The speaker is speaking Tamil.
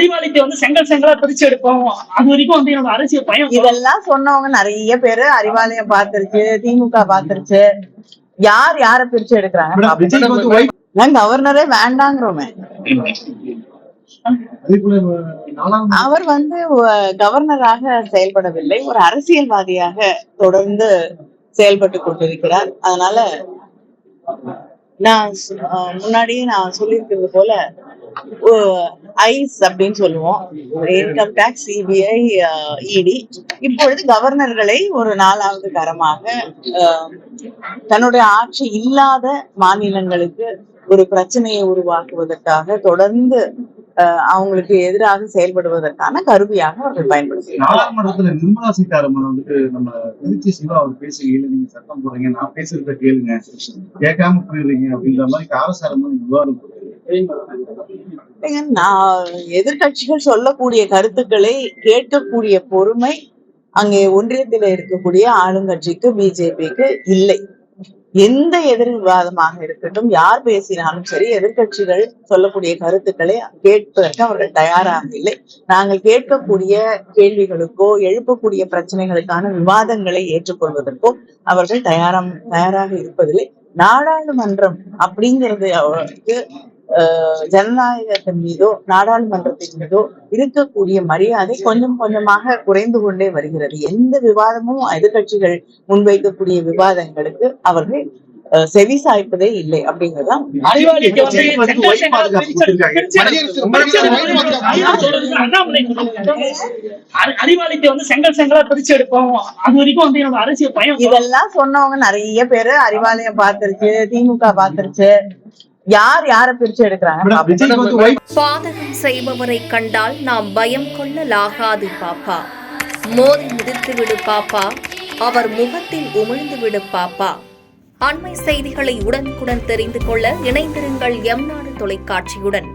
அறிவாளித்தை வந்து செங்கல் செங்கலா பிரிச்சு எடுப்போம். அது வரைக்கும் வந்து என்னோட அரசியல் பயம். இதெல்லாம் சொன்னவங்க நிறைய பேரு அறிவாலயம் பாத்துருச்சு, திமுக பாத்துருச்சு. யார் யார பிரிச்சு எடுக்கிறாங்க? கவர்னரே வேண்டாங்கிறோமே. அவர் வந்து கவர்னராக செயல்படவில்லை, ஒரு அரசியல்வாதியாக தொடர்ந்து செயல்பட்டு கொண்டிருக்கிறார். அதனால நான் முன்னாடியே நான் சொல்லியிருக்கிறது போல ஐஸ் அப்படின்னு சொல்லுவோம், இன்கம் டாக்ஸ், சிபிஐ, இடி. இப்பொழுது கவர்னர்களை ஒரு 4வது கரமாக தன்னுடைய ஆட்சி இல்லாத மாநிலங்களுக்கு ஒரு பிரச்சனையை உருவாக்குவதற்காக தொடர்ந்து அவங்களுக்கு எதிராக செயல்படுவதற்கான கருவியாக அவர்கள் பயன்படுத்துகிறார். நாடாளுமன்றத்துல நிர்மலா சீதாராமன் வந்துட்டு நம்ம திருச்சி சிவா அவர் பேசுகையில நீங்க சட்டம் போடுறீங்க, நான் பேசுறத கேளுங்க, கேட்காம போயிடுறீங்க அப்படின்ற மாதிரி காரசாரமான விவாதம். நான் எதிர்கட்சிகள் சொல்லக்கூடிய கருத்துக்களை கேட்கக்கூடிய பொறுமை அங்கே ஒன்றியத்தில் இருக்கக்கூடிய ஆளுங்கட்சிக்கு, பிஜேபிக்கு இல்லை. எந்த எதிர் விவாதமாக இருக்கட்டும், யார் பேசினாலும் சரி, எதிர்கட்சிகள் சொல்லக்கூடிய கருத்துக்களை கேட்பதற்கு அவர்கள் தயாராக இல்லை. நாங்கள் கேட்கக்கூடிய கேள்விகளுக்கோ எழுப்பக்கூடிய பிரச்சனைகளுக்கான விவாதங்களை ஏற்றுக்கொள்வதற்கோ அவர்கள் தயாராக இருப்பதில்லை. நாடாளுமன்றம் அப்படிங்கிறது அவருக்கு ஜனநாயகத்தின் மீதோ நாடாளுமன்றத்தின் மீதோ இருக்கக்கூடிய மரியாதை கொஞ்சம் கொஞ்சமாக குறைந்து கொண்டே வருகிறது. எந்த விவாதமும் எதிர்கட்சிகள் முன்வைக்கக்கூடிய விவாதங்களுக்கு அவர்கள் செவி சாய்ப்பதே இல்லை அப்படிங்கறதுதான். அறிவாளித்தை வந்து செங்கல் செங்கலா பிரிச்சு எடுப்போம். அது வரைக்கும் வந்து என்னோட அரசியல் பயம். இதெல்லாம் சொன்னவங்க நிறைய பேரு அறிவாலயம் பாத்துருச்சு, திமுக பாத்துருச்சு. யார் யார பிரிச்சு எடுக்கிறாங்க? பாதகம் செய்பவரை கண்டால் நாம் பயம் கொள்ளலாகாது பாப்பா. மோதி மிதித்து விடு பாப்பா, அவர் முகத்தில் உமிழ்ந்து விடு பாப்பா. அண்மை செய்திகளை உடனுக்குடன் தெரிந்து கொள்ள இணைந்திருங்கள் எம் நாடு தொலைக்காட்சியுடன்.